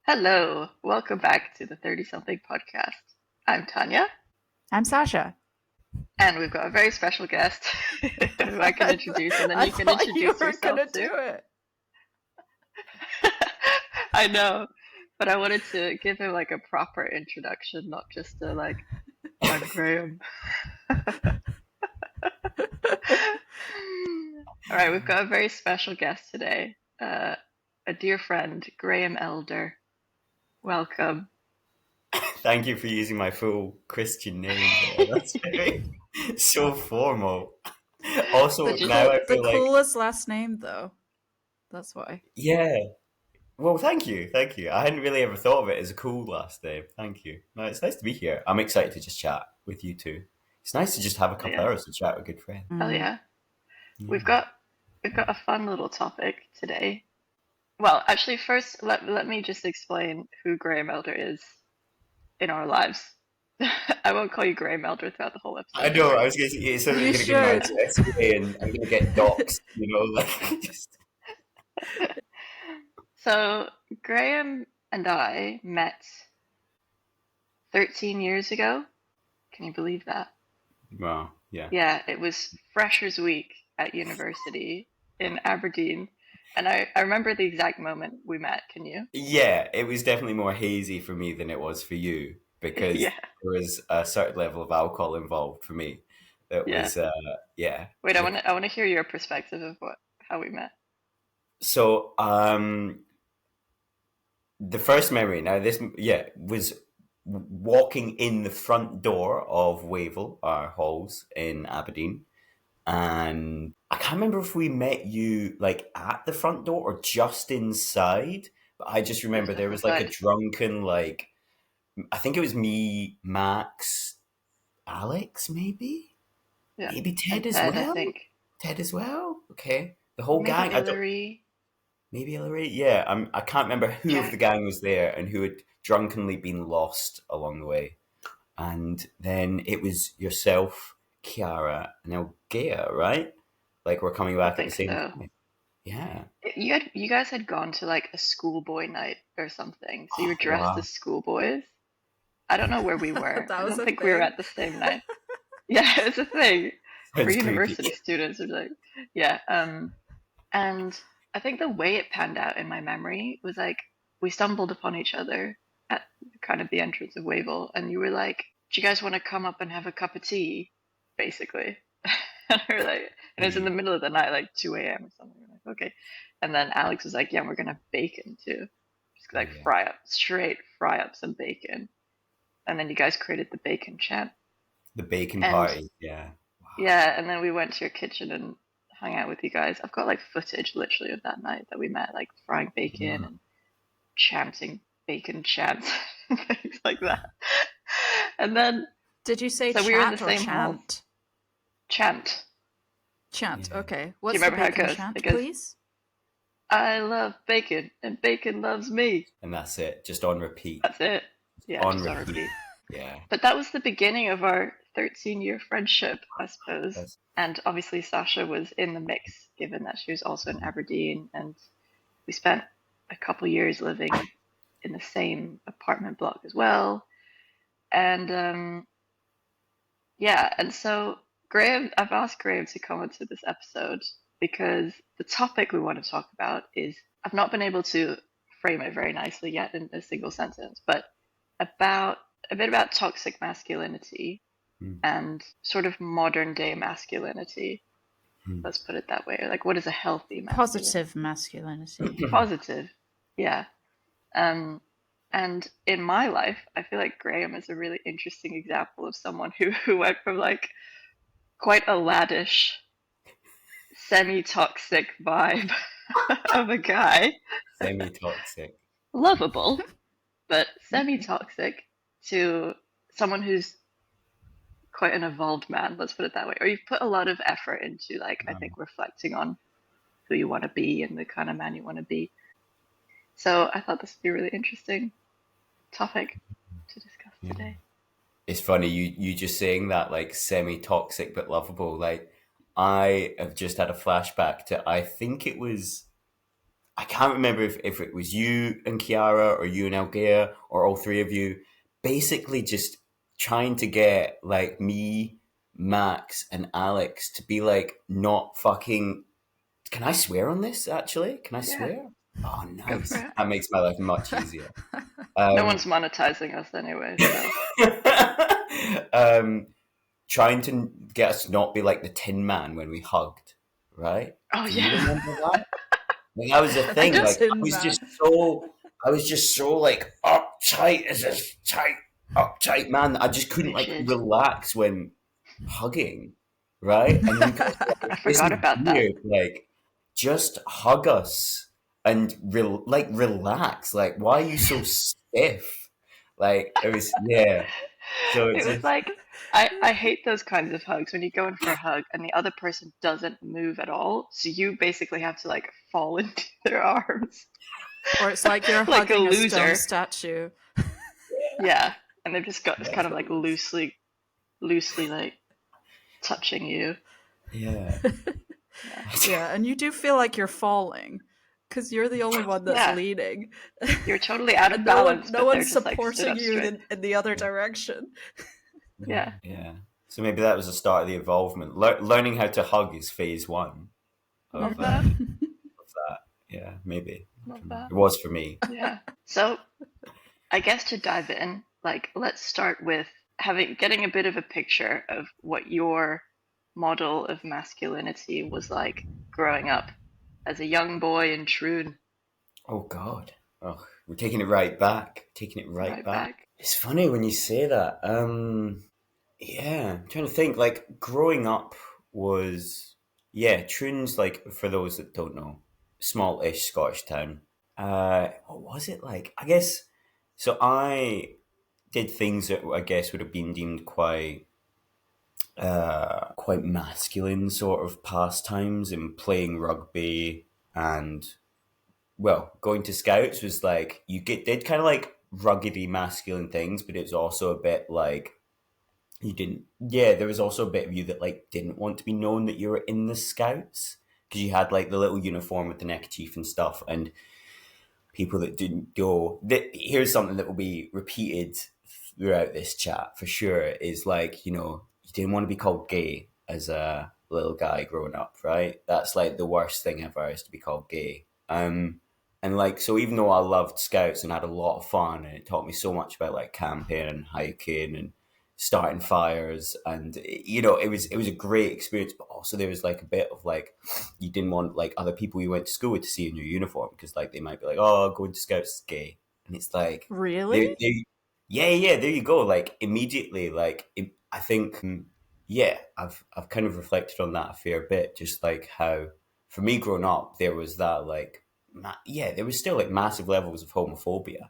Hello, welcome back to the 30 something podcast. I'm Tanya, I'm Sasha. and we've got a very special guest who I can introduce, and then I you can thought you introduce were yourself gonna too. do it. I know, but I wanted to give him like a proper introduction, not just a I'm Graham. All right, we've got a very special guest today, a dear friend, Graham Elder. Welcome. Thank you for using my full Christian name there. That's very so formal. Also, The Did you? now I the feel like, coolest last name though. That's why. yeah. Well, thank you, thank you. I hadn't really ever thought of it as a cool last name. Thank you. No, it's nice to be here. I'm excited to just chat with you two. It's nice to just have a Oh couple yeah, hours to chat with good friends. hell Mm. yeah. We've Yeah. got we've got a fun little topic today. Well, actually, first let me just explain who Graham Elder is in our lives. I won't call you Graham Elder throughout the whole I episode. Don't know. I worry. was going to say it's sort of You going to give my should. address away, and I'm going to get doxxed. Like just So Graham and I met 13 years ago. Can you believe that? wow. Yeah. Yeah, it was Freshers Week at university in Aberdeen, and I remember the exact moment we met. Can you? Yeah, it was definitely more hazy for me than it was for you because Yeah, there was a certain level of alcohol involved for me. It yeah. was, yeah. Wait, I want to hear your perspective of how we met. So, the first memory now, this, yeah, was walking in the front door of Wavell, our halls in Aberdeen. And I can't remember if we met you like at the front door or just inside. But I just It was remember there just was like a inside. drunken, like, I think it was me, Max, Alex, maybe? Yeah, Maybe and Ted as Ted, I well? think. Ted as well? Okay. The whole Maybe gang. I don't, Hillary. maybe Hillary? Yeah, I can't remember who of Yeah, the gang was there and who had drunkenly been lost along the way. And then it was yourself, Kiara, and Elgea, right? Like we're coming I back at the think same so. time. Yeah. You guys had gone to like a schoolboy night or something, so you were Oh, dressed wow. as schoolboys. I don't know where we were. That I was don't a think we were thing. at the same night. Yeah, it's a thing for Sounds creepy. university students. It's like, yeah. And I think the way it panned out in my memory was like we stumbled upon each other at kind of the entrance of Wavell, and you were like, "Do you guys want to come up and have a cup of tea?" Basically. And we were like, and it was in the middle of the night, like 2 a.m. or something. We're like, okay. And then Alex was like, "Yeah, we're gonna have bacon too. Just Oh, like yeah. fry up some bacon." And then you guys created the bacon chant. The bacon And party. Yeah. yeah, and then we went to your kitchen and hung out with you guys. I've got like footage literally of that night that we met, like frying bacon Wow. and chanting bacon chants and things like that. And then, Did you say so we were in the chat or same halls. chant? Chant. Chant. Yeah. Okay. Do you What's the remember how it bacon goes? It chant, goes, please? I love bacon and bacon loves me. And that's it. Just on repeat. That's it. Yeah, On just on repeat. repeat. Yeah. But that was the beginning of our 13-year friendship, I suppose. That's, And obviously, Sasha was in the mix, given that she was also in Aberdeen. And we spent a couple years living in the same apartment block as well. And yeah, and so Graham, I've asked Graham to come into this episode because the topic we want to talk about is I've not been able to frame it very nicely yet in a single sentence, but about a bit about toxic masculinity mm, and sort of modern day masculinity. mm. Let's put it that way. Like, what is a healthy masculinity? Positive masculinity. Positive, yeah. Um, and in my life, I feel like Graham is a really interesting example of someone who went from like quite a laddish, semi-toxic vibe of a guy, Semi-toxic. lovable, but semi-toxic, to someone who's quite an evolved man, let's put it that way. Or you've put a lot of effort into like I think reflecting on who you want to be and the kind of man you want to be. So I thought this would be a really interesting topic to discuss Yeah. today. It's funny you just saying that, like semi-toxic but lovable. Like I have just had a flashback to, I think it was I can't remember if it was you and Kiara or you and Elgea or all three of you, basically just trying to get like me, Max, and Alex to be like not fucking. Can I swear on this? Actually, can I Yeah, swear? Oh, go for nice. it. That makes my life much easier. No Um, one's monetizing us anyway, so um, trying to get us to not be like the Tin Man when we hugged, right? oh Do you yeah. remember that? Like, that was a I thing. don't. Like Tin Man. I was just so like uptight as a tight, uptight man that I just couldn't like Rigid. relax when hugging, right? And you guys were like, I this forgot is about that. weird. Like, just hug us and relax. Like, why are you so stiff? Like, it was yeah. So it It was just like I hate those kinds of hugs when you go in for a hug and the other person doesn't move at all. So you basically have to like fall into their arms Or it's like you're like a hugging a stone loser. statue. Yeah. And they've just got it's kind that's of what like it was. loosely like touching you. Yeah. Yeah. Yeah, and you do feel like you're falling because you're the only one that's Yeah. leading, You're totally out of and no one, balance, no but they're one's just like stood supporting up you straight. in the other direction. Yeah. Yeah. So maybe that was the start of the evolvement. Learning how to hug is phase one Love of that. that. Yeah, maybe. I Love don't know. that. It was for me. Yeah. So I guess to dive in, like let's start with getting a bit of a picture of what your model of masculinity was like growing up as a young boy in Troon, Oh God. Oh, we're taking it right back. Taking it right right back. back. It's funny when you say that. Yeah, I'm trying to think. Like growing up was yeah, Troon's like for those that don't know, small-ish Scottish town. What was it like? I guess so. I did things that I guess would have been deemed quite masculine sort of pastimes and playing rugby and well going to scouts was like did kind of like ruggedy masculine things but it was also a bit like you didn't yeah there was also a bit of you that like didn't want to be known that you were in the scouts because you had like the little uniform with the neckerchief and stuff and people that didn't go here's something that will be repeated throughout this chat for sure is like you didn't want to be called gay as a little guy growing up, right? That's like the worst thing ever is to be called gay. And like so even though I loved scouts and had a lot of fun and it taught me so much about like camping and hiking and starting fires and it was a great experience but also there was like a bit of like you didn't want like other people you went to school with to see in your uniform because like they might be like oh going to scouts is gay and it's like Really? yeah there you go like immediately like I think yeah I've kind of reflected on that a fair bit just like how for me growing up there was that like yeah there was still like massive levels of homophobia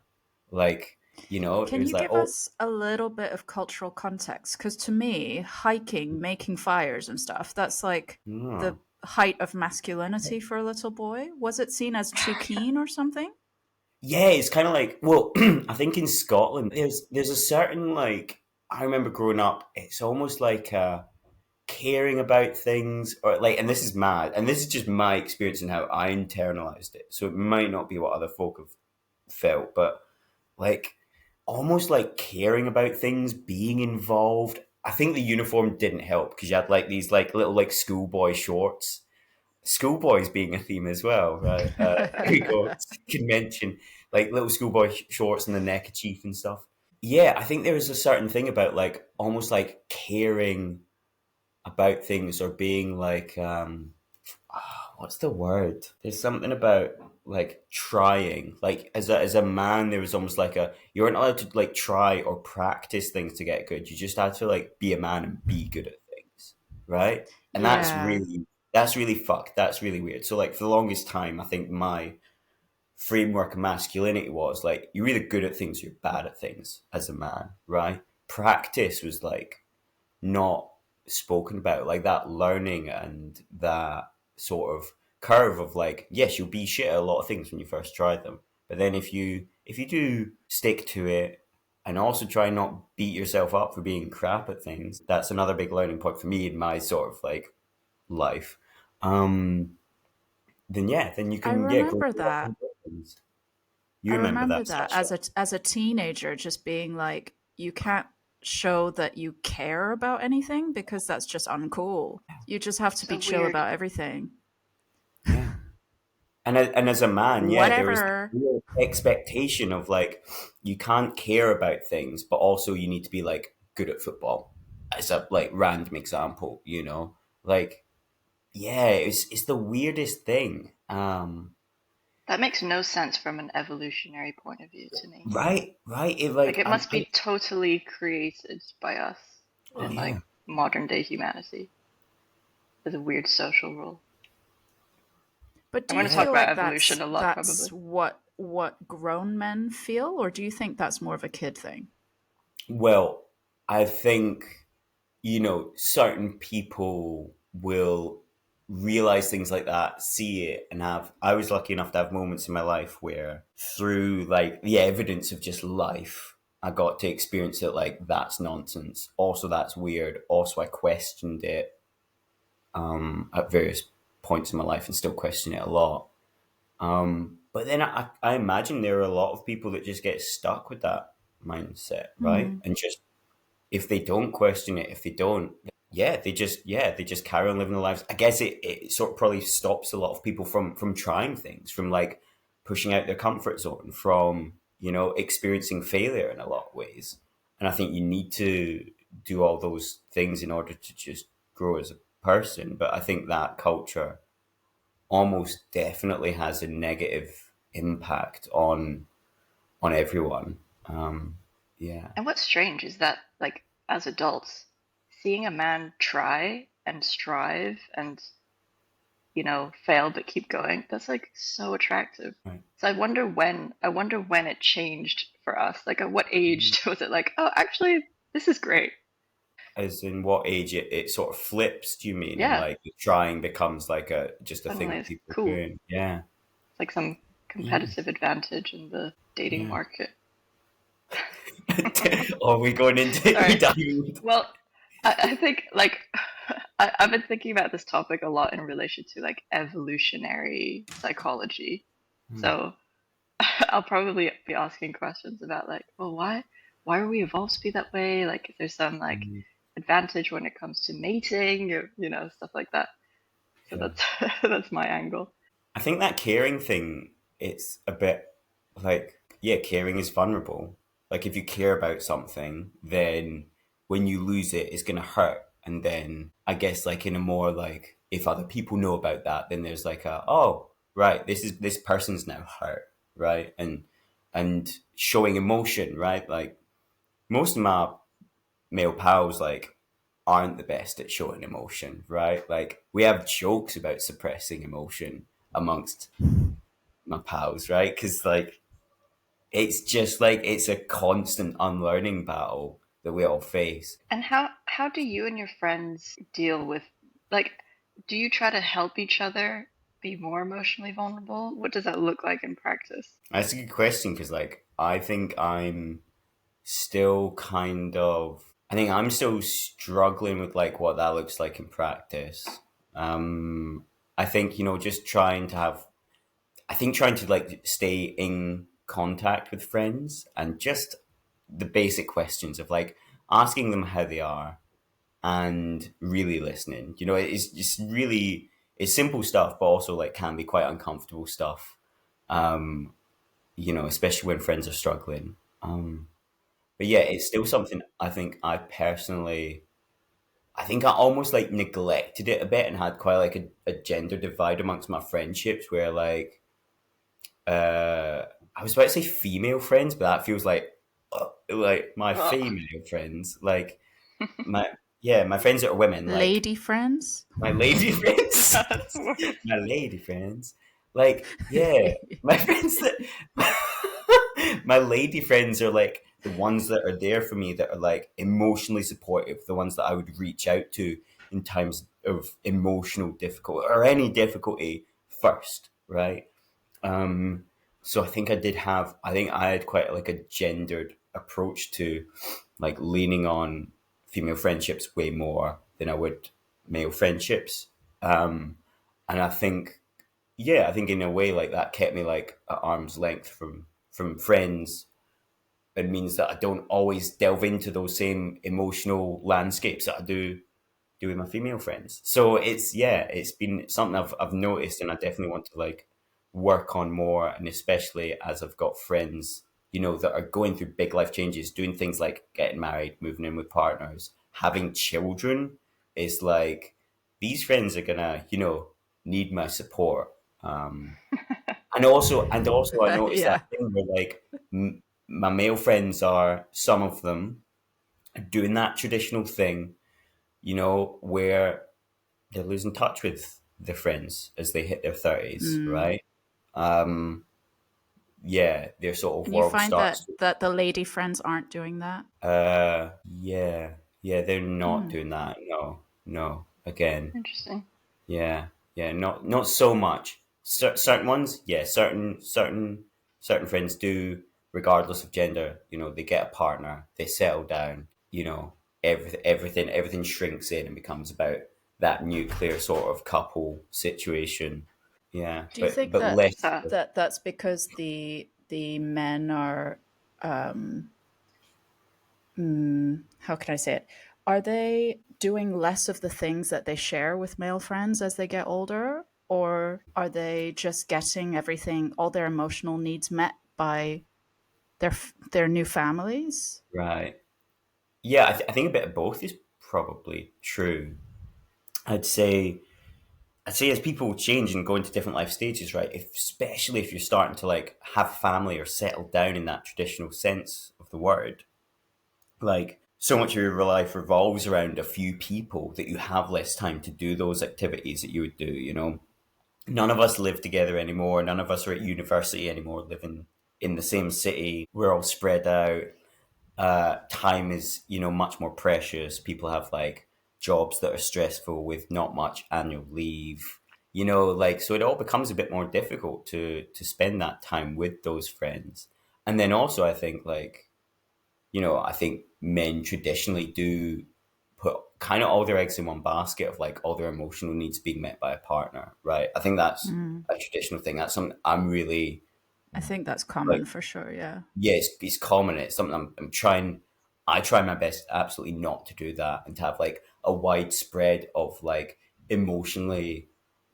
like it Can was you like give oh us a little bit of cultural context? Because to me, hiking, making fires and stuff, that's like the no. height of masculinity for a little boy. Was it seen as too keen or something? Yeah, it's kind of like well, I think in Scotland there's a certain like I remember growing up. It's almost like caring about things or like, and this is mad, and this is just my experience and how I internalized it. So it might not be what other folk have felt, but like almost like caring about things, being involved. I think the uniform didn't help because you had like these like little like schoolboy shorts schoolboys being a theme as well, right? Here we go. Can mention like little schoolboy shorts and the neckerchief and stuff. Yeah, I think there is a certain thing about like almost like caring about things or being like what's the word? There's something about like trying. Like as a man, there was almost like you weren't allowed to like try or practice things to get good. You just had to like be a man and be good at things, right? And Yeah. that's really fucked. That's really weird. So like for the longest time, I think my framework of masculinity was like you're either good at things, or you're bad at things as a man, right? Practice was like not spoken about like that learning and that sort of curve of like yes you'll be shit at a lot of things when you first try them but then if you do stick to it and also try not beat yourself up for being crap at things that's another big learning point for me in my sort of like life um then yeah, then you I can go remember through life that. and do things. You I remember remember that, that Sasha? as a teenager, just being like, you can't show that you care about anything because that's just uncool. You just have to be So chill weird. about everything. Yeah. And as a man, yeah, there is Whatever. real expectation of like you can't care about things, but also you need to be like good at football. As a like random example, like yeah, it's the weirdest thing. That makes no sense from an evolutionary point of view to me. Right. It Like like it must be totally created by us oh in yeah, like modern day humanity as a weird social rule. But I'm do going you to talk feel about like evolution a lot that's probably. what grown men feel, or do you think that's more of a kid thing? well, I think certain people will realize things like that, see it, and have. I was lucky enough to have moments in my life where, through like the evidence of just life, I got to experience it like that's nonsense. Also, that's weird. Also, I questioned it at various points in my life and still question it a lot. But then I imagine there are a lot of people that just get stuck with that mindset, right? Hmm. And just if they don't question it, if they don't, they just carry on living their lives. I guess it sort of probably stops a lot of people from trying things, from like pushing out their comfort zone, from experiencing failure in a lot of ways. And I think you need to do all those things in order to just grow as a person. But I think that culture almost definitely has a negative impact on everyone. Yeah. And what's strange is that like as adults, seeing a man try and strive and fail but keep going, that's like so attractive. Right. So I wonder when it changed for us. Like at what age was it like, oh, actually, this is great. As in what age it sort of flips, do you mean? And Yeah, like trying becomes like just a thing suddenly that it's people are cool. doing. Yeah. It's like some Yeah. competitive advantage in the dating Yeah. market. Are we going into we Sorry. diving? Well, I think like I've been thinking about this topic a lot in relation to like evolutionary psychology. So I'll probably be asking questions about like, well, why are we evolved to be that way? Like, is there some like Mm, advantage when it comes to mating or stuff like that? So sure. that's that's my angle. I think that caring thing, it's a bit like, yeah, caring is vulnerable. Like if you care about something, then when you lose it, it's gonna hurt. And then I guess like in a more like if other people know about that, then there's like oh right, this person's now hurt, right? And showing emotion, right? Like most of my male pals like aren't the best at showing emotion, right? Like we have jokes about suppressing emotion amongst my pals, right? Because like it's just like it's a constant unlearning battle that we all face. And how do you and your friends deal with like do you try to help each other be more emotionally vulnerable? What does that look like in practice? That's a good question because like I think I'm still kind of I think I'm still struggling with like what that looks like in practice. Um, I think just trying to have I think trying to like stay in contact with friends and just the basic questions of like asking them how they are and really listening. It's just really it's simple stuff, but also like can be quite uncomfortable stuff. Um, especially when friends are struggling. But yeah, it's still something I think I think I almost like neglected it a bit and had quite like a gender divide amongst my friendships where like uh I was about to say female friends, but that feels like my Ugh. female friends, like my yeah, my friends that are women, like Lady friends? my lady friends, That's worse. my lady friends, like yeah, my friends that my lady friends are like the ones that are there for me that are like emotionally supportive, the ones that I would reach out to in times of emotional difficulty or any difficulty first, right? Um, so I think I had quite like a gendered approach to like leaning on female friendships way more than I would male friendships. And I think yeah, I think in a way like that kept me like at arm's length from friends. It means that I don't always delve into those same emotional landscapes that I do with my female friends. So it's yeah, it's been something I've noticed, and I definitely want to like work on more, and especially as I've got friends, that are going through big life changes, doing things like getting married, moving in with partners, having children. Is like these friends are gonna, need my support. Um, and also, I noticed that Yeah. thing where like my male friends are some of them doing that traditional thing, where they're losing touch with their friends as they hit their 30s, Mm. right? Um, yeah, their sort of And you world find that starts. the lady friends aren't doing that? Yeah, yeah, they're not Mm. doing that. No, no. Again, Interesting. yeah, yeah, not so much. Certain ones, yeah, certain friends do, regardless of gender. They get a partner, they settle down. Everything shrinks in and becomes about that nuclear sort of couple situation. Yeah, Do you but think but that less. that's because the men are how can I say it? Are they doing less of the things that they share with male friends as they get older? Or are they just getting everything, all their emotional needs met by their new families? Right. Yeah, I think a bit of both is probably true. I'd say I'd say as people change and go into different life stages, right? Especially if you're starting to like have family or settle down in that traditional sense of the word, like so much of your life revolves around a few people that you have less time to do those activities that you would do. None of us live together anymore. None of us are at university anymore, living in the same city. We're all spread out. Time is much more precious. People have like jobs that are stressful with not much annual leave, like so it all becomes a bit more difficult to spend that time with those friends. And then also I think like, I think men traditionally do put kind of all their eggs in one basket of like all their emotional needs being met by a partner, right? I think that's Mm. a traditional thing. That's something I'm really I think that's like, common for sure, yeah. yeah, it's common. It's something I'm trying. I try my best, absolutely not to do that, and to have like a wide spread of like emotionally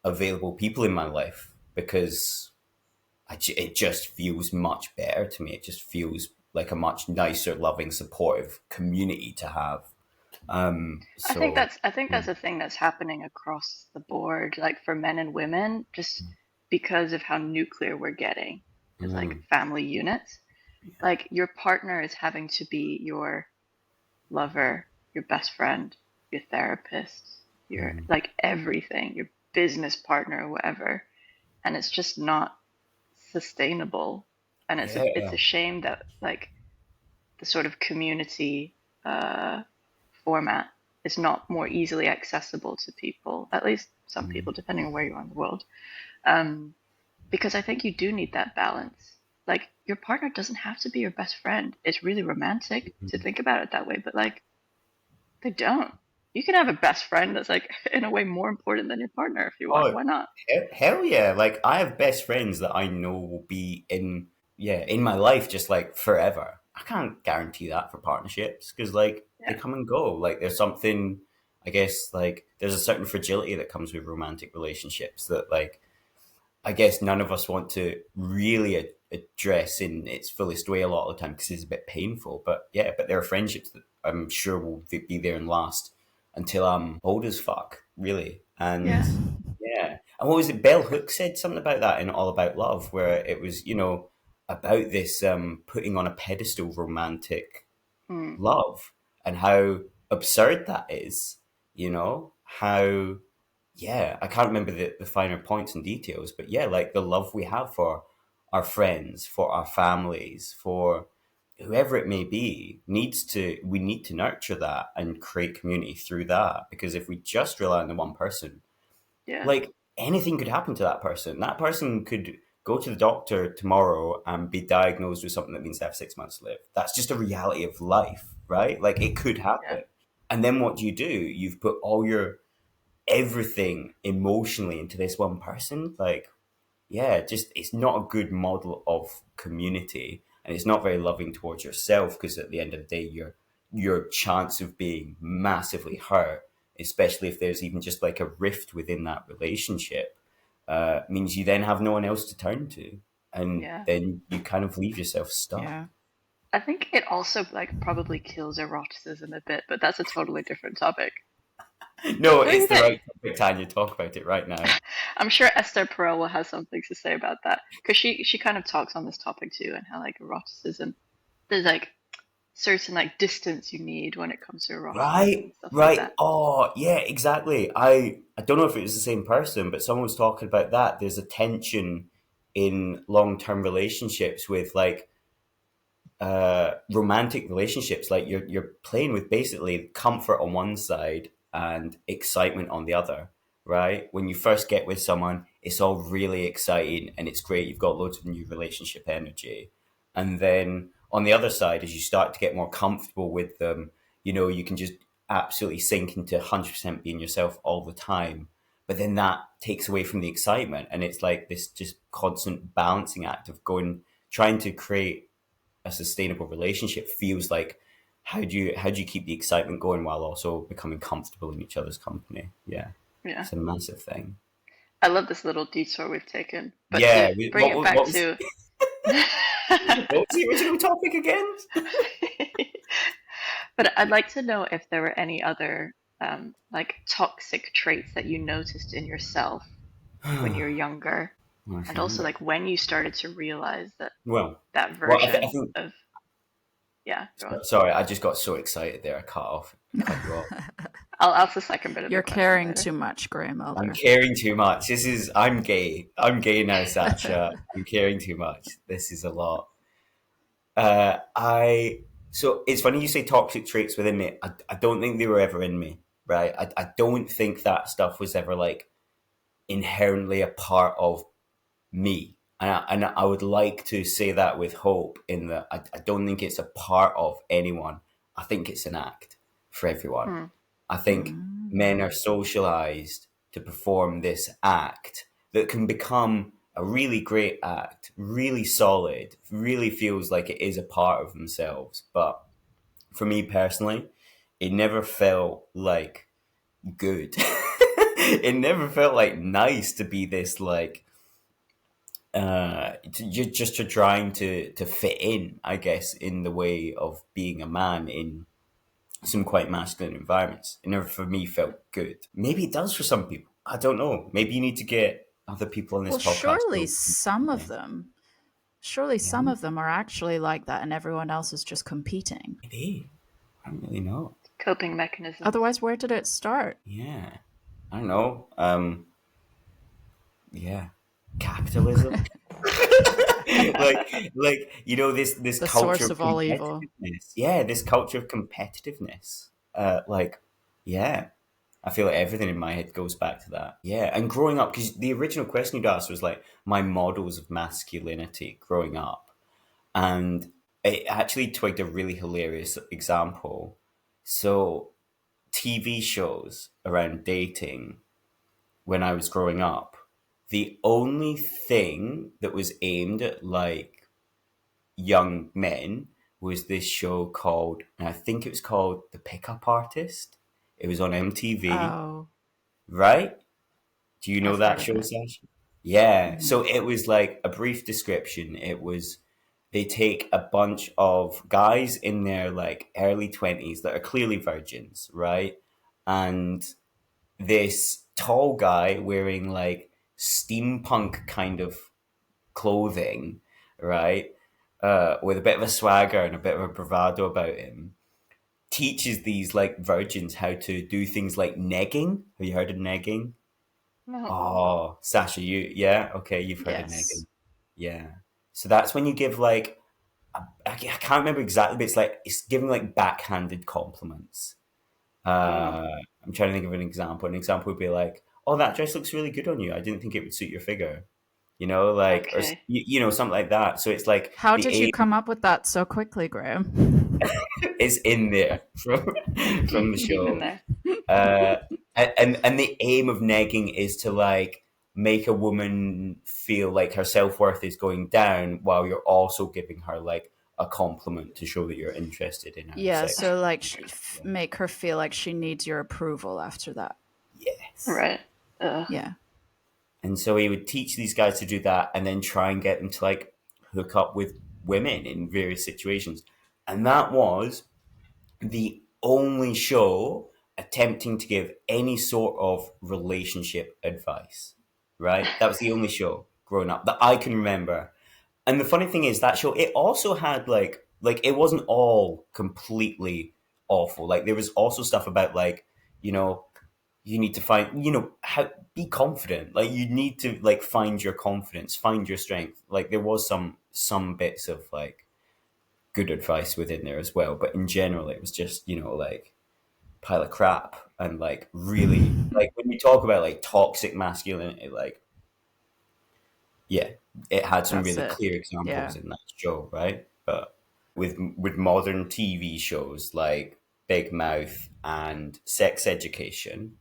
available people in my life, because it just feels much better to me. It just feels like a much nicer, loving, supportive community to have. So I think yeah. that's a thing that's happening across the board, like for men and women, just because of how nuclear we're getting as like Mm, family units. Like your partner is having to be your lover, your best friend, your therapist, your mm. like everything, your business partner, whatever. And it's just not sustainable. And it's Yeah. a shame that like the sort of community uh, format is not more easily accessible to people, at least some Mm, people, depending on where you are in the world. Um, because I think you do need that balance. Like your partner doesn't have to be your best friend. It's really romantic to think about it that way, but like they don't. You can have a best friend that's like in a way more important than your partner if you want. oh, Why not? hell yeah! Like I have best friends that I know will be in my life just like forever. I can't guarantee that for partnerships because like they Yeah. come and go. Like there's something, I guess, like there's a certain fragility that comes with romantic relationships that like I guess none of us want to really address in its fullest way a lot of the time because it's a bit painful. But yeah, but there are friendships that I'm sure will be there and last until I'm old as fuck, really. And Yeah. yeah, and what was it? Bell Hooks said something about that in All About Love, where it was about this putting on a pedestal romantic Mm. love and how absurd that is. How yeah, I can't remember the finer points and details, but yeah, like the love we have for our friends, for our families, for whoever it may be, we need to nurture that and create community through that. Because if we just rely on the one person, Yeah. like anything could happen to that person. That person could go to the doctor tomorrow and be diagnosed with something that means they have 6 months to live. That's just a reality of life, right? Like it could Yeah. happen. And then what do? You've put all your everything emotionally into this one person. Like, yeah, just it's not a good model of community, and it's not very loving towards yourself because at the end of the day, your chance of being massively hurt, especially if there's even just like a rift within that relationship, means you then have no one else to turn to, and Yeah. then you kind of leave yourself stuck. Yeah. I think it also like probably kills eroticism a bit, but that's a totally different topic. No, What do it's you the think? right topic, Tanya. Talk about it right now. I'm sure Esther Perel will have something to say about that because she kind of talks on this topic too, and how like eroticism, there's like certain like distance you need when it comes to eroticism Right, and stuff like right. that. Oh, yeah, exactly. I don't know if it was the same person, but someone was talking about that. There's a tension in long-term relationships with like romantic relationships. Like you're playing with basically comfort on one side and excitement on the other, right? When you first get with someone, it's all really exciting and it's great. You've got loads of new relationship energy. And then on the other side, as you start to get more comfortable with them, you can just absolutely sink into 100% being yourself all the time. But then that takes away from the excitement. And it's like this just constant balancing act of trying to create a sustainable relationship feels like how do you keep the excitement going while also becoming comfortable in each other's company? Yeah, Yeah, it's a massive thing. I love this little detour we've taken, but Yeah, to bring it back what was to what was the original topic again? but I'd like to know if there were any other like toxic traits that you noticed in yourself when you're younger, When I was and also younger. like when you started to realize that Well, that I version think. of, yeah, go on. Sorry, I just got so excited there. I cut you off. I'll ask the second bit of the You're question caring later. too much, Graham I'm Elder. caring too much. I'm gay. I'm gay now, Sacha. I'm caring too much. This is a lot. I So it's funny you say toxic traits within me. I don't think they were ever in me, right? I don't think that stuff was ever like inherently a part of me. And I would like to say that with hope in that I don't think it's a part of anyone. I think it's an act for everyone. Hmm. I think men are socialized to perform this act that can become a really great act, really solid, really feels like it is a part of themselves. But for me personally, it never felt like good. It never felt like nice to be this like just to trying to fit in, I guess, in the way of being a man in some quite masculine environments. It never for me felt good. Maybe it does for some people. I don't know. Maybe you need to get other people on this Well, podcast. surely Yeah, some of them are actually like that, and everyone else is just competing. maybe. I don't really know. Coping mechanisms. Otherwise, where did it start? Yeah, I don't know. Yeah, capitalism. This The culture source of of all evil. competitiveness. Yeah, this culture of competitiveness. Like, yeah, I feel like everything in my head goes back to that. Yeah, and growing up, because the original question you'd asked was like my models of masculinity growing up, and it actually twigged a really hilarious example. So, TV shows around dating when I was growing up, the only thing that was aimed at like young men was this show called, and I think it was called The Pickup Artist. It was on MTV, Oh, right? Do you know I've that heard of show, it. Sasha? Yeah. Hmm. So it was like a brief description. They take a bunch of guys in their like early 20s that are clearly virgins, right? And this tall guy wearing like steampunk kind of clothing, right? With a bit of a swagger and a bit of a bravado about him, teaches these like virgins how to do things like negging. Have you heard of negging? No. Oh, Sasha, yeah, okay, you've heard of Yes. negging, yeah. So that's when you give like I can't remember exactly, but it's giving like backhanded compliments. Oh, I'm trying to think of an example. An example would be like, "Oh, that dress looks really good on you. I didn't think it would suit your figure." Like, or okay. something like that. So it's like How the did you aim come up with that so quickly, Graham? is in there from the Deep in show, there. uh, and the aim of negging is to like make a woman feel like her self-worth is going down while you're also giving her like a compliment to show that you're interested in her Yeah, sex. so like make her feel like she needs your approval after that. Yes. Right. Ugh. Yeah. And so he would teach these guys to do that and then try and get them to like hook up with women in various situations. And that was the only show attempting to give any sort of relationship advice, right? That was the only show growing up that I can remember. And the funny thing is that show, it also had like it wasn't all completely awful. Like there was also stuff about like, you know, you need to find, how be confident. Like you need to like find your confidence, find your strength. Like there was some bits of like good advice within there as well, but in general it was just, like pile of crap and like really like when you talk about like toxic masculinity, like yeah, it had some That's really it. clear examples Yeah. in that show, right? But with modern TV shows like Big Mouth and Sex Education,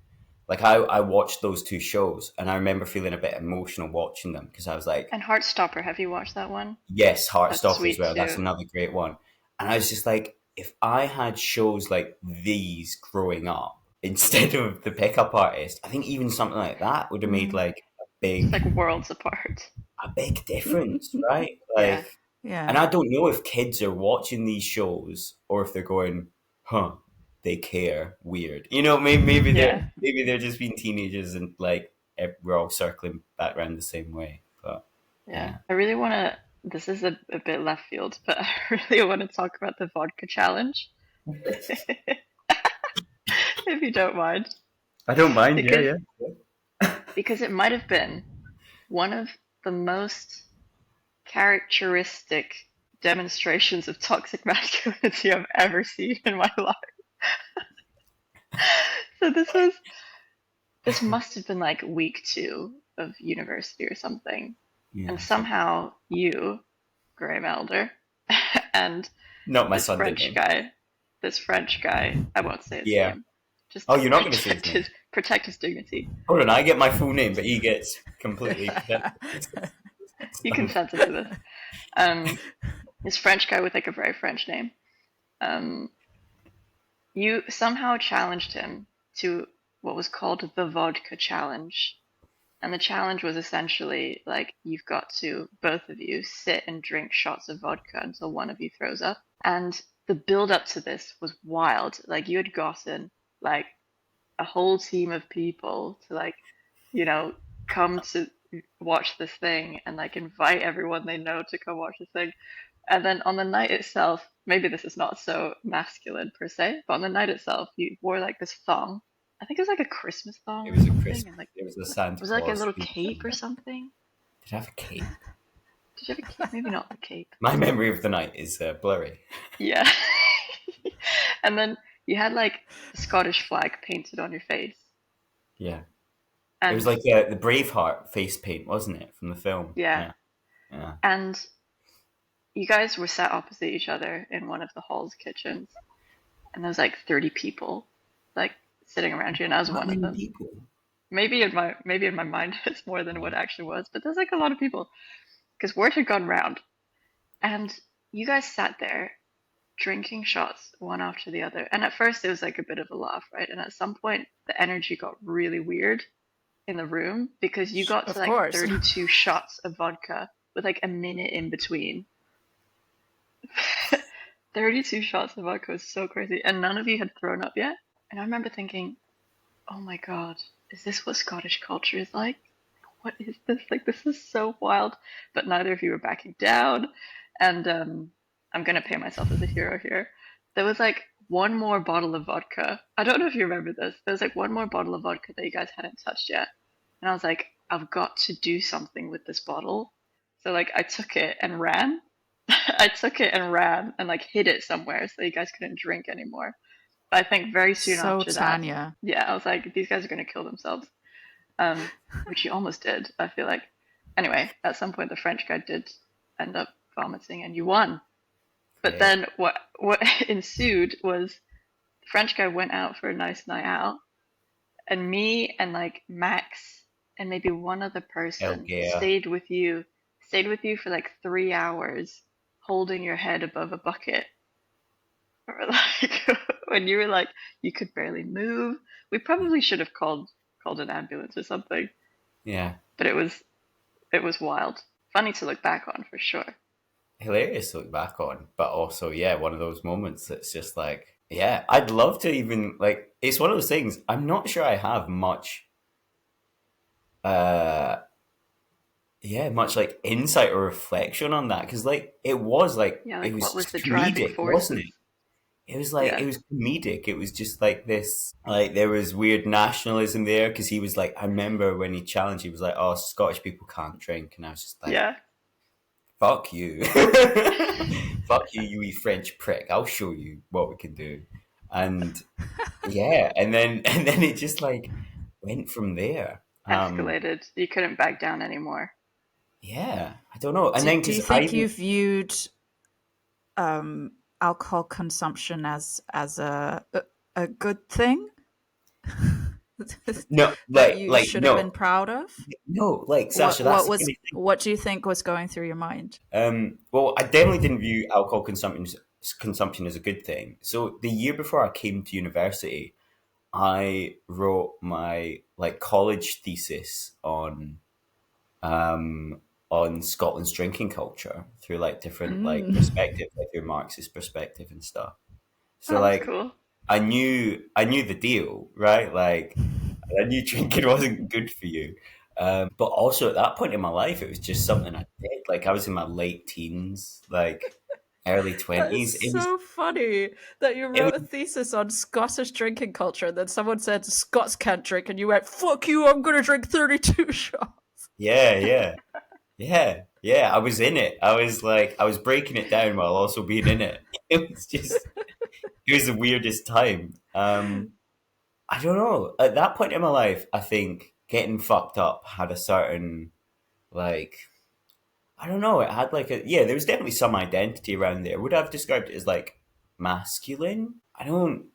like I watched those two shows and I remember feeling a bit emotional watching them because I was like, And Heartstopper, have you watched that one? yes, That's Heartstopper as sweet well. That's too. another great one. And I was just like, if I had shows like these growing up instead of the pickup artist, I think even something like that would have made Mm. like It's like worlds apart. a big difference, right? Yeah. Like, and Yeah. I don't know if kids are watching these shows or if they're going, huh, they care, weird. Maybe Yeah. they're just being teenagers and like we're all circling back around the same way. But Yeah. yeah. I really want to, this is a bit left field, but I really want to talk about the vodka challenge, if you don't mind, I don't mind, yeah, because yeah. because it might have been one of the most characteristic demonstrations of toxic masculinity I've ever seen in my life. So this must have been like week 2 of university or something. Yeah. And somehow you, Graham Elder, and Not my this Sunday French name. guy, this French guy, I won't say his Yeah. name, just Oh, to you're not going to say his name. protect his dignity. Hold on, I get my full name, but he gets completely protected. He consented to this. Um, this French guy with like a very French name. Um, you somehow challenged him to what was called the vodka challenge. And the challenge was essentially like you've got to, both of you, sit and drink shots of vodka until one of you throws up. And the build up to this was wild. Like you had gotten like a whole team of people to like, you know, come to watch this thing and like invite everyone they know to come watch this thing. And then on the night itself, maybe this is not so masculine per se, but on the night itself, you wore like this thong. I think it was like a Christmas thong It or was a something, and Christmas. like It was a Santa was it like a Claus. little Did cape or something? I have a cape? Did you have a cape? Maybe not the cape. My memory of the night is blurry. Yeah. And then you had like the Scottish flag painted on your face. Yeah. It was And like the Braveheart face paint, wasn't it, from the film? yeah. Yeah. Yeah. And you guys were sat opposite each other in one of the hall's kitchens. And there was like 30 people like sitting around you, and I was Not one of many them. people. Maybe in my mind it's more than what it actually was, but there's like a lot of people because word had gone round, and you guys sat there drinking shots one after the other. And at first it was like a bit of a laugh, right? And at some point the energy got really weird in the room because you got to Of like course. 32 shots of vodka with like a minute in between. 32 shots of vodka was so crazy, and none of you had thrown up yet. And I remember thinking, oh my god, is this what Scottish culture is like? What is this? Like, this is so wild. But neither of you were backing down. And I'm going to pay myself as a hero here. There was like one more bottle of vodka. I don't know if you remember this. There was like one more bottle of vodka that you guys hadn't touched yet. And I was like, I've got to do something with this bottle. So, like, I took it and ran. I took it and ran and like hid it somewhere so you guys couldn't drink anymore. But I think very soon So after that, Tanya. yeah, I was like, these guys are going to kill themselves, which you almost did, I feel like. Anyway, at some point, the French guy did end up vomiting, and you won. But Yeah. then what ensued was the French guy went out for a nice night out, and me and like Max and maybe one other person Elgaea. stayed with you for like 3 hours, holding your head above a bucket, or like when you were like you could barely move. We probably should have called an ambulance or something, Yeah. but it was wild. Funny to look back on for sure. Hilarious to look back on, but also, yeah, one of those moments that's just like, yeah, I'd love to even, like, it's one of those things. I'm not sure I have much, uh, yeah, much like insight or reflection on that because, like, Yeah, it like was what was just the driving comedic, wasn't forces? it? It was like, Yeah, it was comedic. It was just like this, like, there was weird nationalism there because he was like, I remember when he challenged, he was like, oh, Scottish people can't drink. And I was just like, yeah. fuck you. Fuck you, you wee French prick. I'll show you what we can do. And yeah, and then it just like went from there. Escalated. You couldn't back down anymore. Yeah, I don't know. And Do, then do you because I think even you viewed alcohol consumption as a good thing no, that you like should have no, been proud of? no, like Sasha, that's the funny thing. What do you think was going through your mind? Well, I definitely didn't view alcohol consumption as a good thing. So the year before I came to university, I wrote my like college thesis on Scotland's drinking culture through like different like Mm. perspectives, like through Marxist perspective and stuff. Oh, So that's like cool. I knew the deal, right? Like I knew drinking wasn't good for you. But also at that point in my life, it was just something I did. Like I was in my late teens, like early That is 20s. so funny that you It wrote a was thesis on Scottish drinking culture, and then someone said Scots can't drink, and you went, "Fuck you! I'm gonna drink 32 shots." yeah, yeah. Yeah, yeah, I was in it. I was like, I was breaking it down while also being in it. It was just, it was the weirdest time. I don't know. At that point in my life, I think getting fucked up had a certain, like, I don't know. It had like a, yeah, there was definitely some identity around there. Would I have described it as like masculine? I don't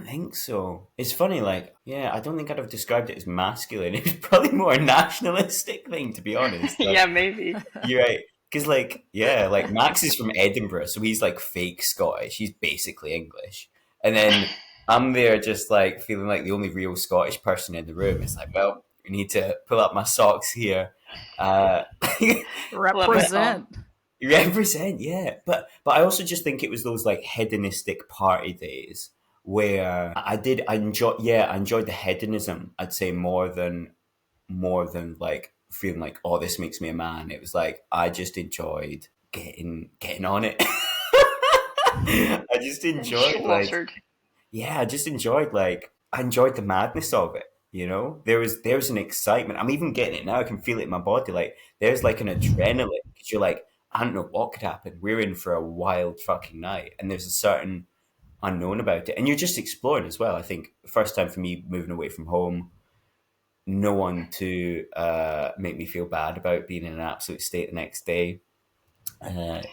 think so. It's funny, like, yeah, I don't think I'd have described it as masculine. It's probably more a nationalistic thing, to be honest. Like, Yeah, maybe. you're right. Because, like, yeah, like Max is from Edinburgh, so he's like fake Scottish. He's basically English. And then I'm there just like feeling like the only real Scottish person in the room. It's like, well, we need to pull up my socks here. Uh, Let my but thumb. Represent. represent, yeah. But I also just think it was those like hedonistic party days where I enjoyed the hedonism, I'd say more than like feeling like, oh, this makes me a man. It was like I just enjoyed getting on it. I just Getting enjoyed like, slaughtered. yeah, I just enjoyed like, I enjoyed the madness of it. There was an excitement. I'm even getting it now. I can feel it in my body. Like there's like an adrenaline because you're like, I don't know what could happen. We're in for a wild fucking night, and there's a certain unknown about it, and you're just exploring as well. I think the first time for me moving away from home, no one to make me feel bad about being in an absolute state the next day.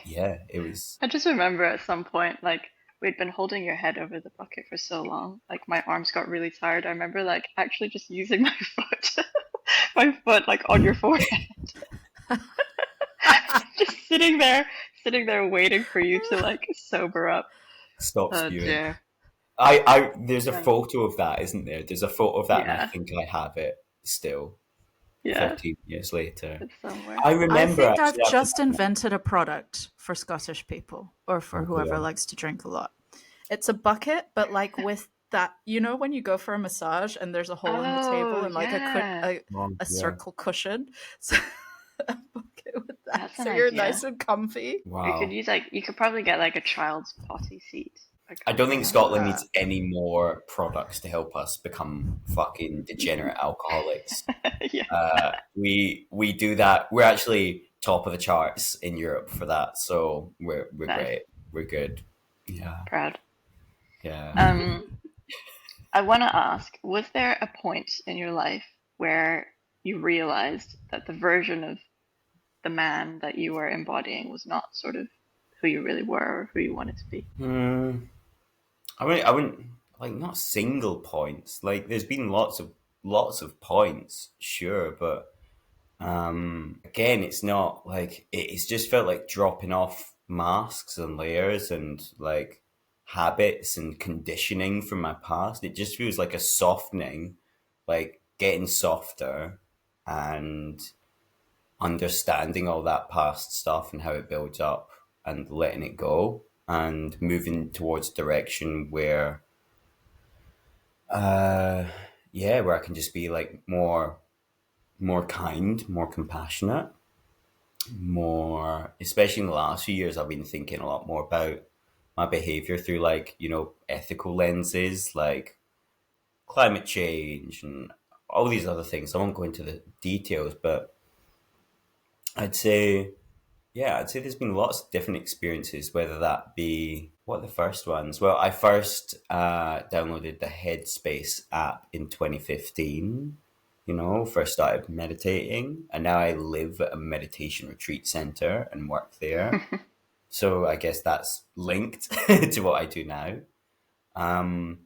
Yeah, it was. I just remember at some point, like, we'd been holding your head over the bucket for so long, like, my arms got really tired. I remember, like, actually just using my foot, my foot, like, on your forehead, just sitting there waiting for you to, like, sober up. Stop Oh spewing. dear. There's a Um, photo of that, isn't there? There's a photo of that, and I yeah, think I have it still, yeah, 13 years later. it's somewhere. I I remember think I've actually after just that. invented a product for Scottish people or for Oh, go whoever on. likes to drink a lot. It's a bucket, but like with that, when you go for a massage and there's a hole in the table Oh, and like yeah, Oh, a yeah. circle cushion. So a bucket with that. that's an So you're nice idea. and comfy. You could Wow. use, like, you could probably get, like, a child's potty seat or I don't something think like that. Scotland Ah. needs any more products to help us become fucking degenerate alcoholics. Yeah, We do that. We're actually top of the charts in Europe for that, so we're nice, great. We're good. Yeah, proud. yeah. Um, I want to ask, was there a point in your life where you realized that the version of the man that you were embodying was not sort of who you really were or who you wanted to be? Hmm. I wouldn't like not single points. Like there's been lots of lots of points, sure, but again, it's not like it's just felt like dropping off masks and layers and like habits and conditioning from my past. It just feels like a softening, like getting softer and understanding all that past stuff and how it builds up and letting it go and moving towards direction where uh yeah, where I can just be like more kind, more compassionate, more, especially in the last few years, I've been thinking a lot more about my behavior through like, ethical lenses, like climate change and all these other things. I won't go into the details, but I'd say, yeah, I'd say there's been lots of different experiences, whether that be what are the first ones. Well, I first downloaded the Headspace app in 2015. First started meditating, and now I live at a meditation retreat center and work there. So I guess that's linked to what I do now. Um,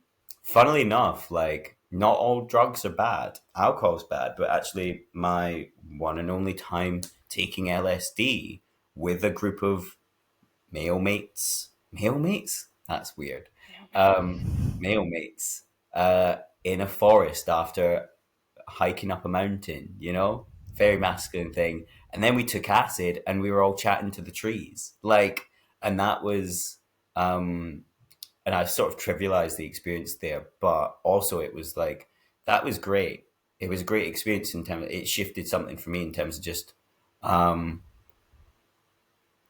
Funnily enough, like not all drugs are bad. Alcohol's bad, but actually, my one and only time taking LSD with a group of male mates. That's weird. Male mates in a forest after hiking up a mountain. Very masculine thing. And then we took acid, and we were all chatting to the trees, like, and that was. And I sort of trivialized the experience there, but also it was like that was great. It was a great experience in terms. It shifted something for me in terms of just um,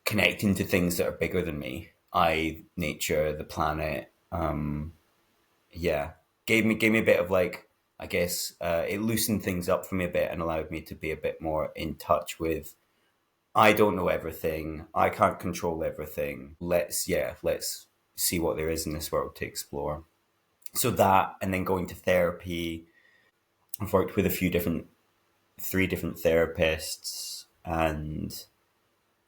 connecting to things that are bigger than me. Nature, the planet. Yeah, gave me a bit of like, I guess it loosened things up for me a bit and allowed me to be a bit more in touch with. I don't know everything. I can't control everything. Let's see what there is in this world to explore. So that, and then going to therapy. I've worked with three different therapists, and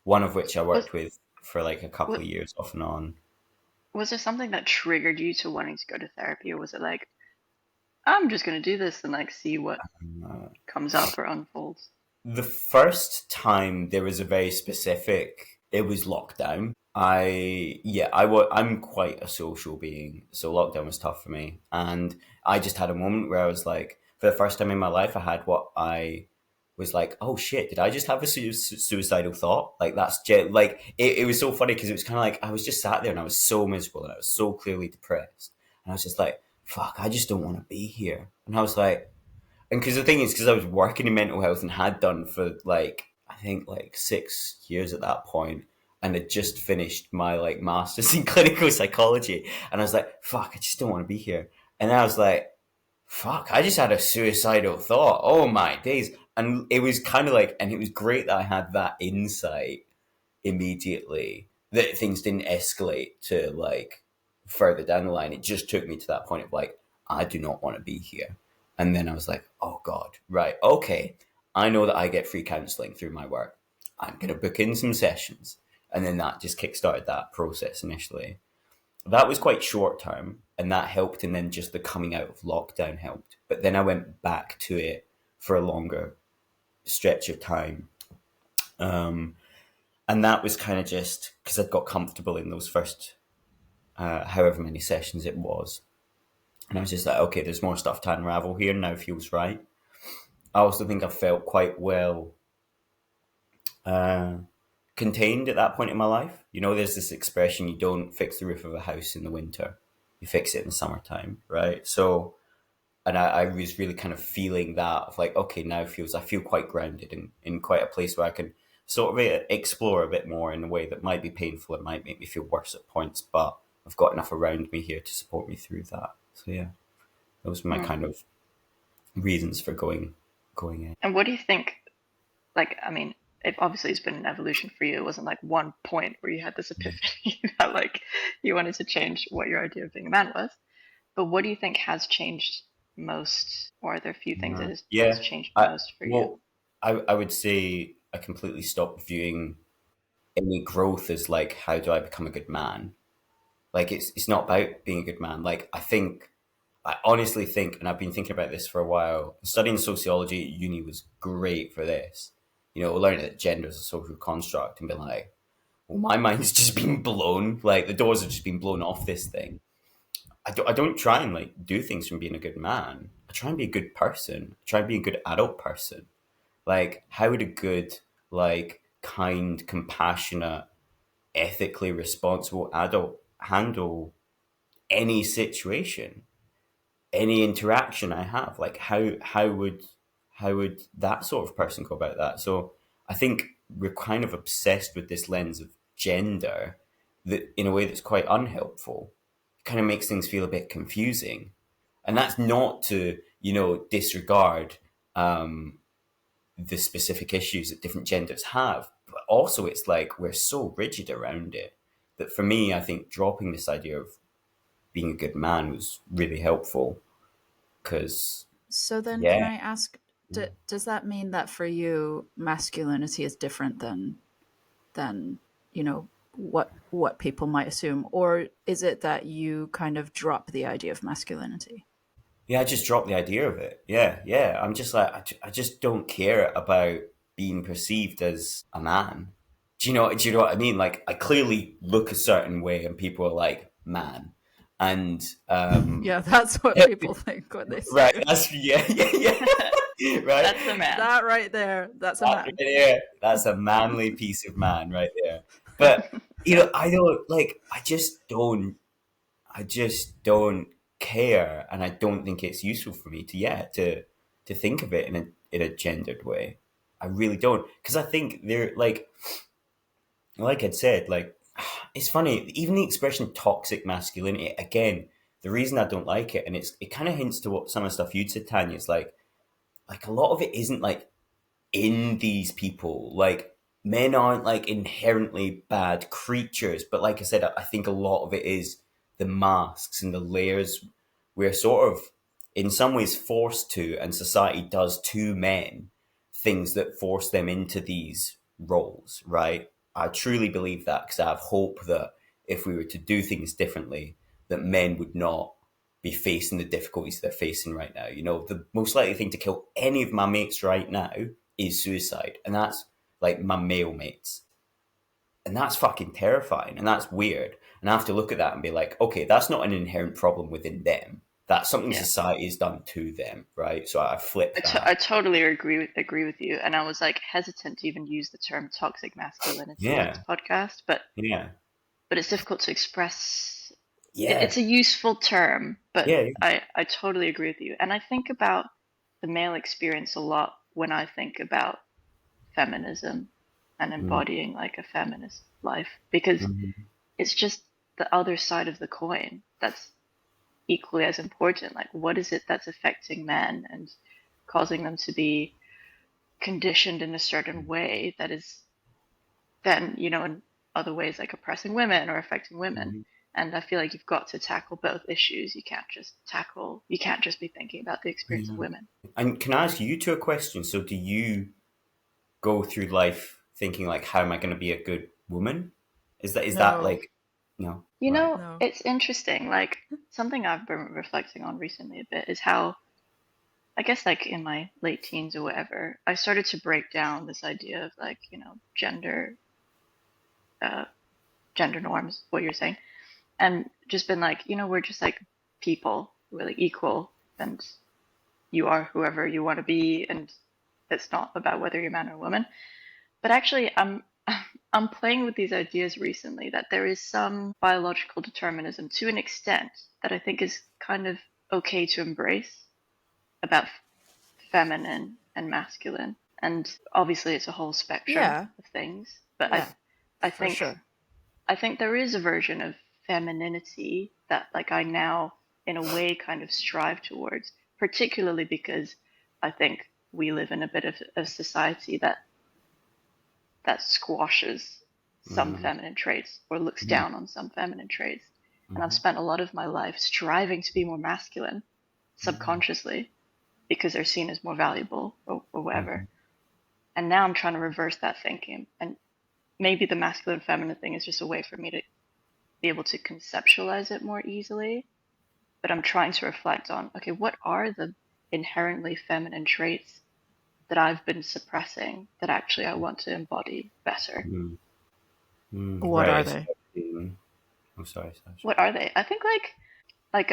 one of which I Was worked with for like a couple was of years off and on. was there something that triggered you to wanting to go to therapy, or was it like I'm just gonna do this and like see what Uh, comes up or unfolds? the first time there was a very specific, it was lockdown. I'm quite a social being, so lockdown was tough for me, and I just had a moment where I was like, for the first time in my life, I had what I was like, oh shit, did I just have a suicidal thought? Like like it was so funny because it was kind of like I was just sat there and I was so miserable and I was so clearly depressed, and I was just like, fuck, I just don't want to be here, and I was like, and because the thing is, because I was working in mental health and had done for like I think like 6 years at that point, and had just finished my like masters in clinical psychology, and I was like, "Fuck, I just don't want to be here." And then I was like, "Fuck, I just had a suicidal thought." Oh my days! And it was kind of like, and it was great that I had that insight immediately, that things didn't escalate to like further down the line. It just took me to that point of like, I do not want to be here. And then I was like, oh God, right, okay. I know that I get free counseling through my work. I'm going to book in some sessions. And then that just kickstarted that process initially. That was quite short term, and that helped. And then just the coming out of lockdown helped. But then I went back to it for a longer stretch of time. Um, and that was kind of just because I'd got comfortable in those first however many sessions it was, and I was just like, okay, there's more stuff to unravel here. Now feels right. I also think I felt quite well uh, contained at that point in my life. There's this expression: you don't fix the roof of a house in the winter, you fix it in the summertime, right? So, and I was really kind of feeling that of like, okay, now feels I feel quite grounded and in quite a place where I can sort of explore a bit more in a way that might be painful. It might make me feel worse at points, but I've got enough around me here to support me through that. So yeah, those were my Hmm. kind of reasons for going in. And what do you think? Like, I mean, it obviously it's been an evolution for you. It wasn't like one point where you had this epiphany that like you wanted to change what your idea of being a man was. But what do you think has changed most, or are there a few things that has Yeah, changed I most for you? well, I would say I completely stopped viewing any growth as like how do I become a good man. Like it's not about being a good man. Like I think I honestly think, and I've been thinking about this for a while, studying sociology at uni was great for this. Learning that gender is a social construct and being like, well, my mind's just been blown. Like the doors have just been blown off this thing. I don't try and like do things from being a good man. I try and be a good person. I try and be a good adult person. Like, how would a good, like, kind, compassionate, ethically responsible adult handle any situation, any interaction I have? Like, how would that sort of person go about that? So I think we're kind of obsessed with this lens of gender that in a way that's quite unhelpful. It kind of makes things feel a bit confusing. And that's not to, disregard the specific issues that different genders have. But also, it's like we're so rigid around it that for me, I think dropping this idea of being a good man was really helpful because, So then, can yeah, I ask, does that mean that for you, masculinity is different than what people might assume, or is it that you kind of drop the idea of masculinity? yeah, I just dropped the idea of it. Yeah, yeah. I'm just like, I just don't care about being perceived as a man. Do you know what I mean? Like, I clearly look a certain way, and people are like, man. And Yeah, that's what people think when they see right, you. that's yeah, yeah, yeah. Right. That's the man. That right there, that's a That right man. there, that's a manly piece of man right there. But I don't like. I just don't care, and I don't think it's useful for me to think of it in a gendered way. I really don't, because I think they're like I'd said, like it's funny. Even the expression toxic masculinity, again, the reason I don't like it, and it kind of hints to what some of the stuff you'd said, Tanya. Is like a lot of it isn't like in these people. Like men aren't like inherently bad creatures, but like I said, I think a lot of it is the masks and the layers we're sort of in some ways forced to, and society does to men things that force them into these roles, right? I truly believe that because I have hope that if we were to do things differently, that men would not be facing the difficulties they're facing right now. The most likely thing to kill any of my mates right now is suicide. And that's like my male mates. And that's fucking terrifying. And that's weird. And I have to look at that and be like, okay, that's not an inherent problem within them. That's something Yeah. society has done to them, right? So I flip I that. totally agree with you, and I was like hesitant to even use the term toxic masculinity in this Yeah. podcast, but Yeah. it's difficult to express. Yeah. It's a useful term, but Yeah. I totally agree with you, and I think about the male experience a lot when I think about feminism and embodying like a feminist life, because Mm-hmm. it's just the other side of the coin that's equally as important. Like, what is it that's affecting men and causing them to be conditioned in a certain way that is then, in other ways like oppressing women or affecting women? Mm-hmm. And I feel like you've got to tackle both issues. You can't just be thinking about the experience of Yeah. women. And can I ask you two a question? So do you go through life thinking like, how am I going to be a good woman? Is that No, like, no, You right? know, no. it's interesting. Like, something I've been reflecting on recently a bit is how, I guess, like in my late teens or whatever, I started to break down this idea of like, uh, gender norms, what you're saying, and just been like, we're just like people, we're like equal, and you are whoever you want to be, and it's not about whether you're a man or a woman. But actually, I'm playing with these ideas recently that there is some biological determinism to an extent that I think is kind of okay to embrace about feminine and masculine. And obviously, it's a whole spectrum Yeah, of things. But yeah, I for think sure. I think there is a version of femininity that like I now in a way kind of strive towards, particularly because I think we live in a bit of a society that squashes some Mm-hmm. feminine traits or looks Mm-hmm. down on some feminine traits. And I've Mm-hmm. spent a lot of my life striving to be more masculine subconsciously because they're seen as more valuable or Mm-hmm. whatever. And now I'm trying to reverse that thinking. And maybe the masculine feminine thing is just a way for me to be able to conceptualize it more easily. but I'm trying to reflect on, okay, what are the inherently feminine traits that I've been suppressing that actually I want to embody better? Mm. What Right. are It's, they? I'm sorry. What are they? I think like like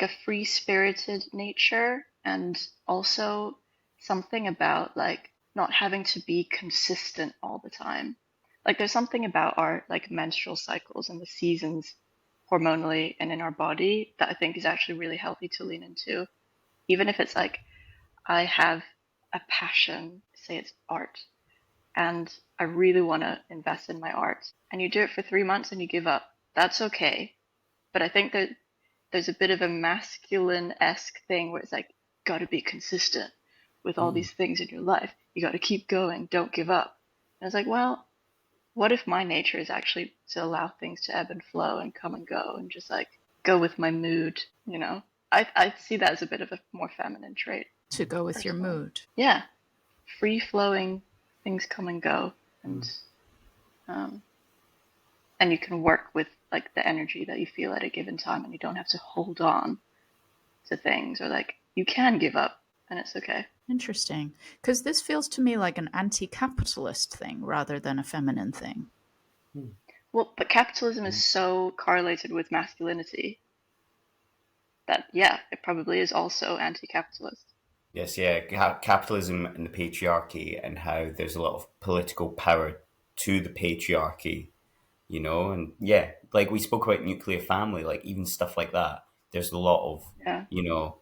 a free-spirited nature, and also something about like not having to be consistent all the time. Like there's something about our like menstrual cycles and the seasons hormonally and in our body that I think is actually really healthy to lean into. Even if it's like I have a passion, say it's art, and I really want to invest in my art, and you do it for 3 months and you give up. That's okay. But I think that there's a bit of a masculine-esque thing where it's like, got to be consistent with all Mm. these things in your life. You got to keep going. Don't give up. And it's like, well, what if my nature is actually to allow things to ebb and flow and come and go and just like go with my mood, you know? I see that as a bit of a more feminine trait, To go with your personally. mood. Yeah, free flowing, things come and go, um, and you can work with like the energy that you feel at a given time, and you don't have to hold on to things, or like you can give up and it's okay. Interesting. Because this feels to me like an anti capitalist thing rather than a feminine thing. Well, but capitalism is so correlated with masculinity that, yeah, it probably is also anti capitalist. Yes, yeah, capitalism and the patriarchy, and how there's a lot of political power to the patriarchy, you know, and yeah, like we spoke about nuclear family, like even stuff like that. There's a lot of, Yeah. you know,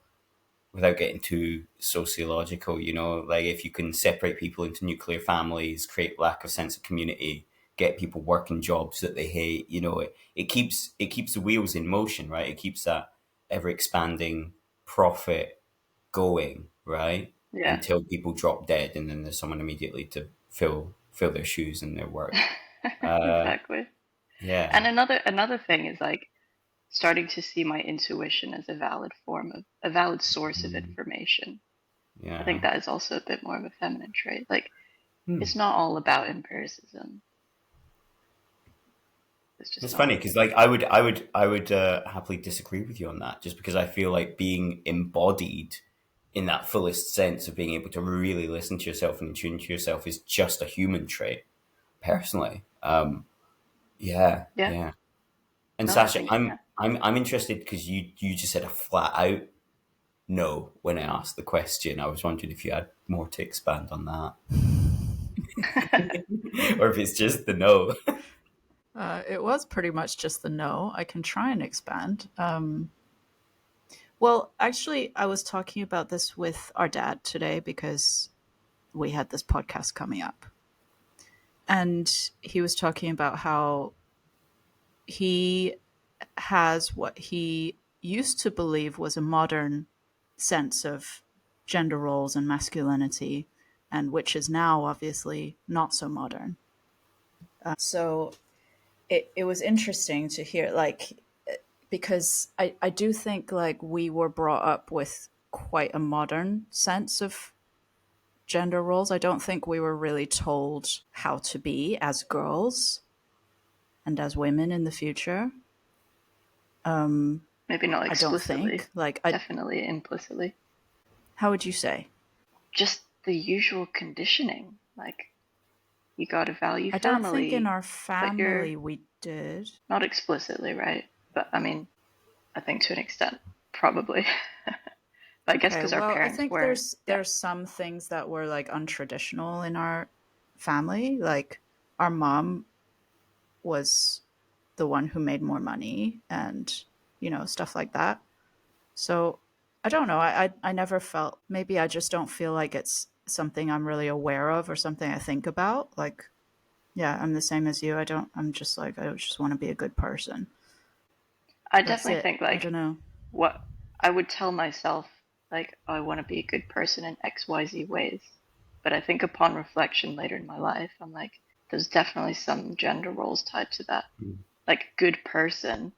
without getting too sociological, you know, like if you can separate people into nuclear families, create lack of sense of community, get people working jobs that they hate, you know, it keeps the wheels in motion, right? It keeps that ever expanding profit going, right? Yeah. Until people drop dead, and then there's someone immediately to fill their shoes and their work. Uh, Exactly. yeah, And another thing is like starting to see my intuition as a valid form of a valid source of mm, information. I think yeah. that is also a bit more of a feminine trait. Like Hmm. it's not all about empiricism. It's just It's not. funny because, like, I would happily disagree with you on that, just because I feel like being embodied in that fullest sense of being able to really listen to yourself and tune to yourself is just a human trait. Personally, yeah, Yeah. yeah. And No, I Sasha, think yeah. I'm interested because you just said a flat out no when I asked the question. I was wondering if you had more to expand on that, or if it's just the no. It was pretty much just the no. I can try and expand. Well, actually, I was talking about this with our dad today because we had this podcast coming up. And he was talking about how he has what he used to believe was a modern sense of gender roles and masculinity, and which is now obviously not so modern. So it was interesting to hear, like, because I do think like we were brought up with quite a modern sense of gender roles. I don't think we were really told how to be as girls and as women in the future. Maybe not I don't explicitly, think. Like, I, definitely implicitly. how would you say? Just the usual conditioning. Like you gotta value I don't think in family, our but you're family we did. not explicitly, right? But I mean, I think to an extent, probably. But I guess Okay, because our well, I parents think were, yeah, there's some things that were like untraditional in our family. Like our mom was the one who made more money and stuff like that. So I don't know. I never felt, maybe I just don't feel like it's something I'm really aware of or something I think about. Like, yeah, I'm the same as you. I'm just like, I just want to be a good person. I That's definitely it. think I like don't know. what I would tell myself, like, oh, I want to be a good person in XYZ ways. But I think upon reflection later in my life, I'm like, there's definitely some gender roles tied to that. Like, good person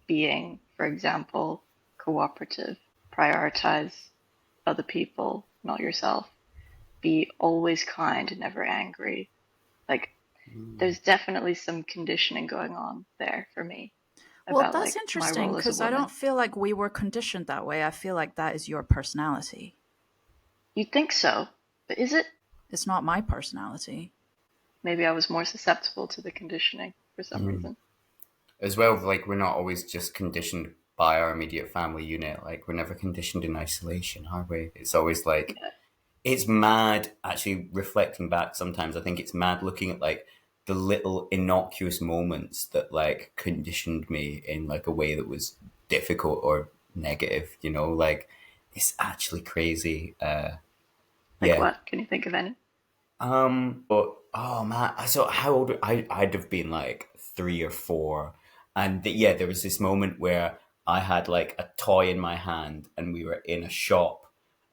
being, for example, cooperative, prioritize other people, not yourself, be always kind, never angry. Like, there's definitely some conditioning going on there for me. Well, about that's like my interesting role as a because I don't woman. feel like we were conditioned that way. I feel like that is your personality. You'd think so, but is it? It's not my personality. Maybe I was more susceptible to the conditioning for some reason. As well, like we're not always just conditioned by our immediate family unit. Like we're never conditioned in isolation, are we? It's always like Yeah, it's mad. Actually, reflecting back, sometimes I think it's mad looking at like the little innocuous moments that like conditioned me in like a way that was difficult or negative. You know, like it's actually crazy. like Yeah, what? Can you think of any? but oh man, I saw how old I'd have been like 3 or 4, and yeah, there was this moment where I had like a toy in my hand, and we were in a shop,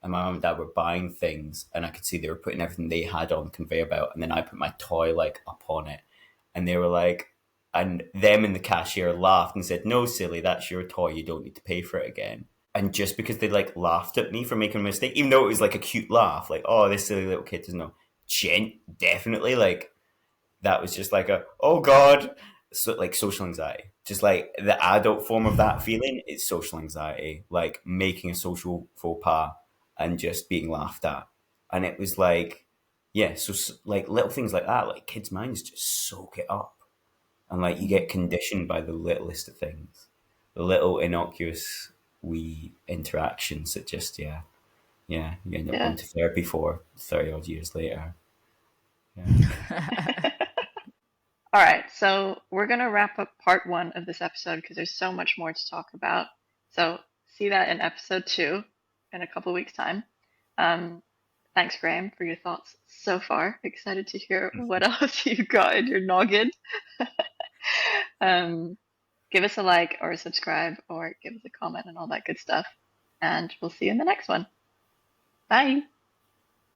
and my mom and dad were buying things, and I could see they were putting everything they had on the conveyor belt, and then I put my toy like up on it, and they were like, and them and the cashier laughed and said, "No, silly, that's your toy. You don't need to pay for it again." And just because they like laughed at me for making a mistake, even though it was like a cute laugh, like, "Oh, this silly little kid doesn't know." Definitely like that was just like a oh god, so like social anxiety, just like the adult form of that feeling. It's social anxiety, like making a social faux pas and just being laughed at. And it was like, yeah, so like little things like that, like kids' minds just soak it up, and like you get conditioned by the littlest of things, the little innocuous wee interactions that just yeah you end up Yeah. going to therapy for 30 odd years later. Yeah. All right, so we're gonna wrap up part one of this episode because there's so much more to talk about. So see that in episode two in a couple weeks' time. Um, thanks, Graham, for your thoughts so far. Excited to hear what else you got in your noggin. Um, give us a like or a subscribe or give us a comment and all that good stuff. And we'll see you in the next one. Bye.